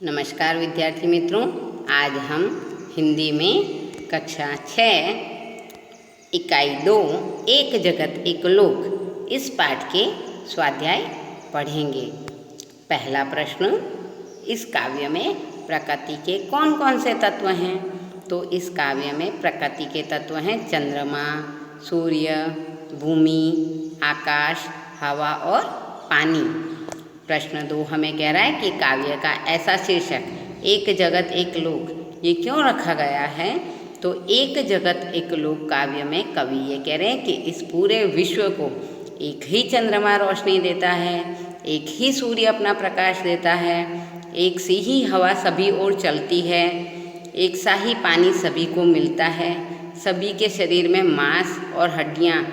नमस्कार विद्यार्थी मित्रों, आज हम हिंदी में कक्षा 6 इकाई 2 एक जगत एक लोक इस पाठ के स्वाध्याय पढ़ेंगे। पहला प्रश्न, इस काव्य में प्रकृति के कौन कौन से तत्व हैं? तो इस काव्य में प्रकृति के तत्व हैं चंद्रमा, सूर्य, भूमि, आकाश, हवा और पानी। प्रश्न 2 हमें कह रहा है कि काव्य का ऐसा शीर्षक एक जगत एक लोक ये क्यों रखा गया है? तो एक जगत एक लोक काव्य में कवि ये कह रहे हैं कि इस पूरे विश्व को एक ही चंद्रमा रोशनी देता है, एक ही सूर्य अपना प्रकाश देता है, एक सी ही हवा सभी ओर चलती है, एक सा ही पानी सभी को मिलता है, सभी के शरीर में मांस और हड्डियाँ,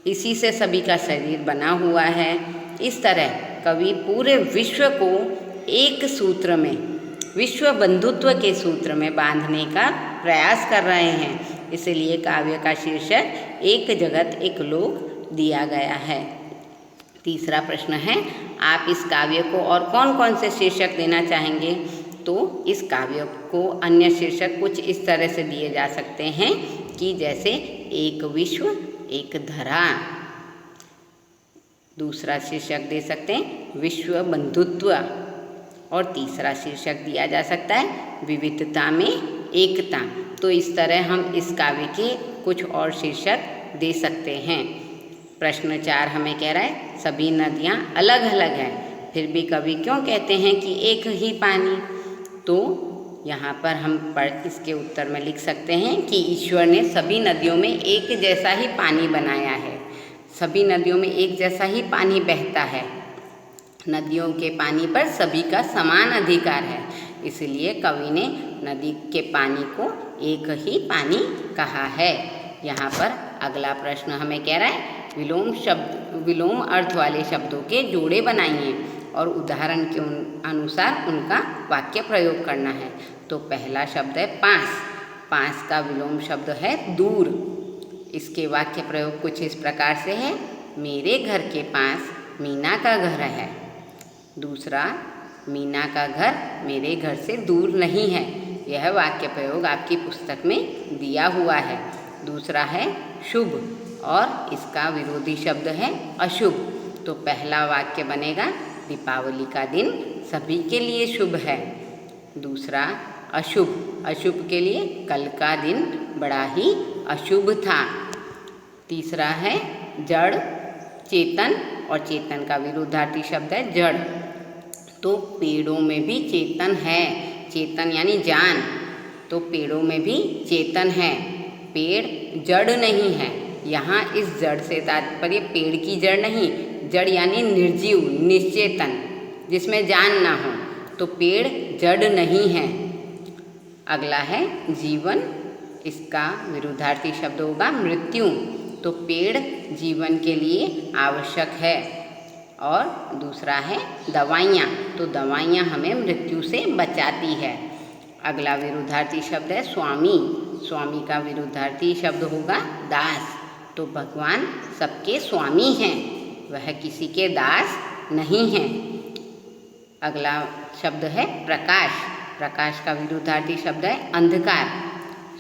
इसी से सभी का शरीर बना हुआ है। इस तरह कवि पूरे विश्व को एक सूत्र में, विश्व बंधुत्व के सूत्र में बांधने का प्रयास कर रहे हैं। इसलिए काव्य का शीर्षक एक जगत एक लोक दिया गया है। तीसरा प्रश्न है, आप इस काव्य को और कौन कौन से शीर्षक देना चाहेंगे? तो इस काव्य को अन्य शीर्षक कुछ इस तरह से दिए जा सकते हैं कि जैसे एक विश्व एक धरा। दूसरा शीर्षक दे सकते हैं विश्व बंधुत्व, और तीसरा शीर्षक दिया जा सकता है विविधता में एकता। तो इस तरह हम इस काव्य के कुछ और शीर्षक दे सकते हैं। प्रश्न 4 हमें कह रहा है सभी नदियाँ अलग अलग हैं, फिर भी कवि क्यों कहते हैं कि एक ही पानी? तो यहाँ पर हम इसके उत्तर में लिख सकते हैं कि ईश्वर ने सभी नदियों में एक जैसा ही पानी बनाया है, सभी नदियों में एक जैसा ही पानी बहता है, नदियों के पानी पर सभी का समान अधिकार है। इसलिए कवि ने नदी के पानी को एक ही पानी कहा है। यहाँ पर अगला प्रश्न हमें कह रहा है विलोम अर्थ वाले शब्दों के जोड़े बनाइए और उदाहरण के अनुसार उनका वाक्य प्रयोग करना है। तो पहला शब्द है पास। पास का विलोम शब्द है दूर। इसके वाक्य प्रयोग कुछ इस प्रकार से है, मेरे घर के पास मीना का घर है। दूसरा, मीना का घर मेरे घर से दूर नहीं है। यह वाक्य प्रयोग आपकी पुस्तक में दिया हुआ है। दूसरा है शुभ और इसका विरोधी शब्द है अशुभ। तो पहला वाक्य बनेगा दीपावली का दिन सभी के लिए शुभ है। दूसरा अशुभ, अशुभ के लिए कल का दिन बड़ा ही अशुभ था। तीसरा है जड़, चेतन, और चेतन का विरुद्धार्थी शब्द है जड़। तो पेड़ों में भी चेतन है, चेतन यानी जान, तो पेड़ों में भी चेतन है, पेड़ जड़ नहीं है। यहाँ इस जड़ से तात्पर्य पेड़ की जड़ नहीं, जड़ यानी निर्जीव निश्चेतन जिसमें जान ना हो, तो पेड़ जड़ नहीं है। अगला है जीवन, इसका विरुद्धार्थी शब्द होगा मृत्यु। तो पेड़ जीवन के लिए आवश्यक है। और दूसरा है दवाइयाँ, तो दवाइयाँ हमें मृत्यु से बचाती है। अगला विरुद्धार्थी शब्द है स्वामी। स्वामी का विरुद्धार्थी शब्द होगा दास। तो भगवान सबके स्वामी हैं, वह किसी के दास नहीं हैं। अगला शब्द है प्रकाश। प्रकाश का विरुद्धार्थी शब्द है अंधकार।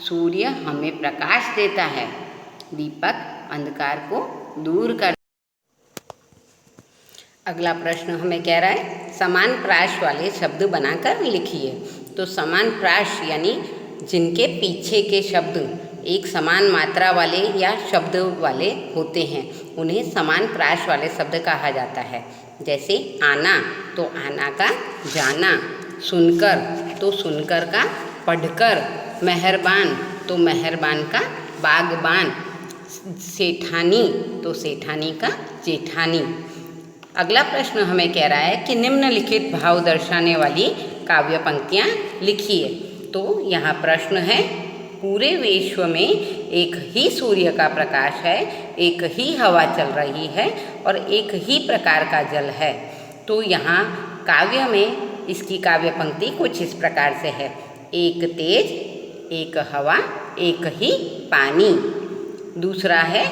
सूर्य हमें प्रकाश देता है, दीपक अंधकार को दूर कर। अगला प्रश्न हमें कह रहा है समान प्रास वाले शब्द बनाकर लिखिए। तो समान प्रास यानी जिनके पीछे के शब्द एक समान मात्रा वाले या शब्द वाले होते हैं, उन्हें समान प्रास वाले शब्द कहा जाता है। जैसे आना, तो आना का जाना, सुनकर, तो सुनकर का पढ़कर, मेहरबान, तो मेहरबान का बागबान, सेठानी, तो सेठानी का जेठानी। अगला प्रश्न हमें कह रहा है कि निम्नलिखित भाव दर्शाने वाली काव्य पंक्तियाँ लिखिए। तो यहाँ प्रश्न है पूरे विश्व में एक ही सूर्य का प्रकाश है, एक ही हवा चल रही है और एक ही प्रकार का जल है। तो यहाँ काव्य में इसकी काव्य पंक्ति कुछ इस प्रकार से है, एक तेज, एक हवा, एक ही पानी। दूसरा है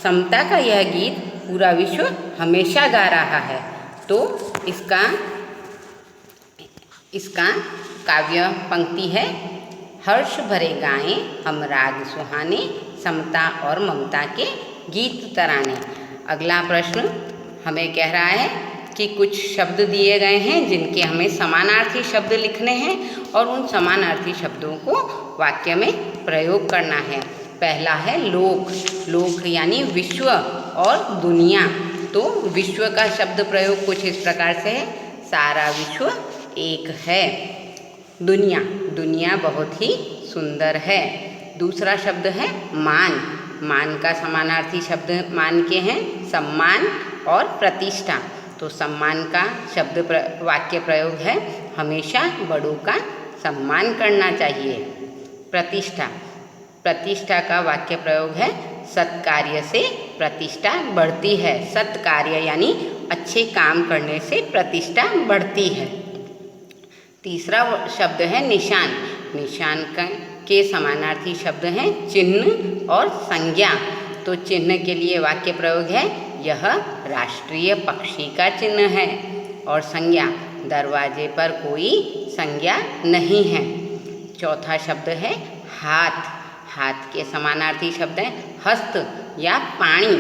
समता का यह गीत पूरा विश्व हमेशा गा रहा है। तो इसका इसका काव्य पंक्ति है, हर्ष भरे गाएं हम राग सुहाने, समता और ममता के गीत तराने। अगला प्रश्न हमें कह रहा है कि कुछ शब्द दिए गए हैं जिनके हमें समानार्थी शब्द लिखने हैं और उन समानार्थी शब्दों को वाक्य में प्रयोग करना है। पहला है लोक। लोक यानी विश्व और दुनिया। तो विश्व का शब्द प्रयोग कुछ इस प्रकार से है, सारा विश्व एक है। दुनिया, दुनिया बहुत ही सुंदर है। दूसरा शब्द है मान। मान का समानार्थी शब्द मान के हैं सम्मान और प्रतिष्ठा। तो सम्मान का शब्द वाक्य प्रयोग है, हमेशा बड़ों का सम्मान करना चाहिए। प्रतिष्ठा, प्रतिष्ठा का वाक्य प्रयोग है, सत्कार्य से प्रतिष्ठा बढ़ती है। सत्कार्य यानी अच्छे काम करने से प्रतिष्ठा बढ़ती है। तीसरा शब्द है निशान। निशान के समानार्थी शब्द हैं चिन्ह और संज्ञा। तो चिन्ह के लिए वाक्य प्रयोग है, यह राष्ट्रीय पक्षी का चिन्ह है। और संज्ञा, दरवाजे पर कोई संज्ञा नहीं है। चौथा शब्द है हाथ। हाथ के समानार्थी शब्द हैं हस्त या पानी।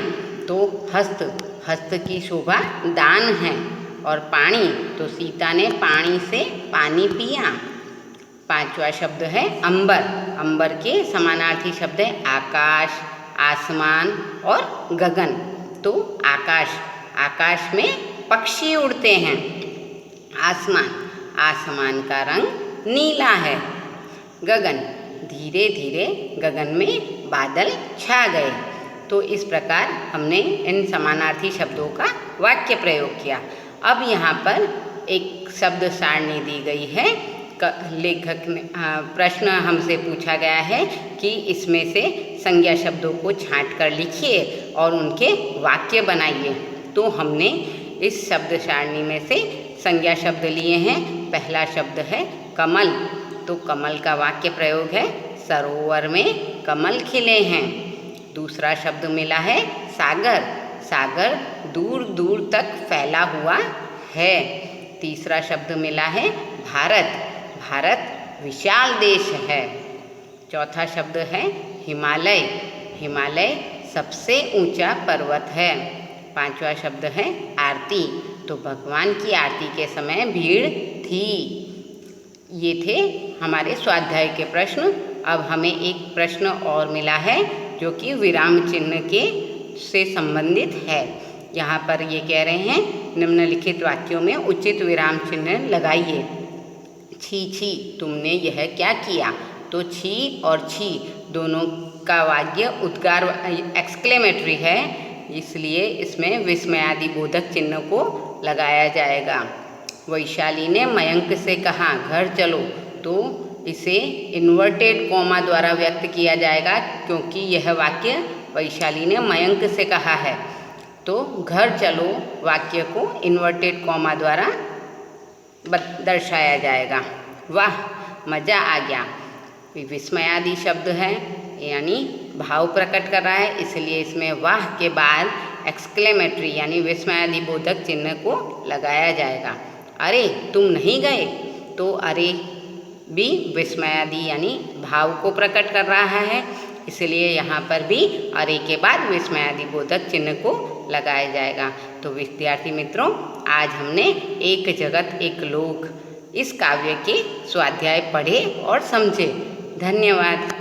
तो हस्त, हस्त की शोभा दान है। और पानी, तो सीता ने पानी से पानी पिया। पांचवा शब्द है अंबर। अंबर के समानार्थी शब्द है आकाश, आसमान और गगन। तो आकाश, आकाश में पक्षी उड़ते हैं। आसमान, आसमान का रंग नीला है। गगन, धीरे धीरे गगन में बादल छा गए। तो इस प्रकार हमने इन समानार्थी शब्दों का वाक्य प्रयोग किया। अब यहाँ पर एक शब्द सारणी दी गई है। लेखक ने प्रश्न हमसे पूछा गया है कि इसमें से संज्ञा शब्दों को छांट कर लिखिए और उनके वाक्य बनाइए। तो हमने इस शब्द सारणी में से संज्ञा शब्द लिए हैं। पहला शब्द है कमल। तो कमल का वाक्य प्रयोग है, सरोवर में कमल खिले हैं। दूसरा शब्द मिला है सागर। सागर दूर दूर तक फैला हुआ है। तीसरा शब्द मिला है भारत। भारत विशाल देश है। चौथा शब्द है हिमालय। हिमालय सबसे ऊंचा पर्वत है। पांचवा शब्द है आरती। तो भगवान की आरती के समय भीड़ थी। ये थे हमारे स्वाध्याय के प्रश्न। अब हमें एक प्रश्न और मिला है जो कि विराम चिन्ह के से संबंधित है। यहाँ पर ये कह रहे हैं निम्नलिखित वाक्यों में उचित विराम चिन्ह लगाइए। छी छी तुमने यह क्या किया। तो छी और छी दोनों का वाक्य उद्गार एक्सक्लेमेटरी है, इसलिए इसमें विस्मयादि बोधक चिन्ह को लगाया जाएगा। वैशाली ने मयंक से कहा घर चलो। तो इसे इन्वर्टेड कॉमा द्वारा व्यक्त किया जाएगा क्योंकि यह वाक्य वैशाली ने मयंक से कहा है। तो घर चलो वाक्य को इन्वर्टेड कॉमा द्वारा दर्शाया जाएगा। वाह मज़ा आ गया, विस्मयादि शब्द है यानी भाव प्रकट कर रहा है, इसलिए इसमें वाह के बाद एक्सक्लेमेटरी यानी विस्मयादि बोधक चिन्ह को लगाया जाएगा। अरे तुम नहीं गए। तो अरे भी विस्मयादि यानी भाव को प्रकट कर रहा है, इसलिए यहाँ पर भी अरे के बाद विस्मयादि बोधक चिन्ह को लगाया जाएगा। तो विद्यार्थी मित्रों, आज हमने एक जगत एक लोक इस काव्य के स्वाध्याय पढ़े और समझे। धन्यवाद।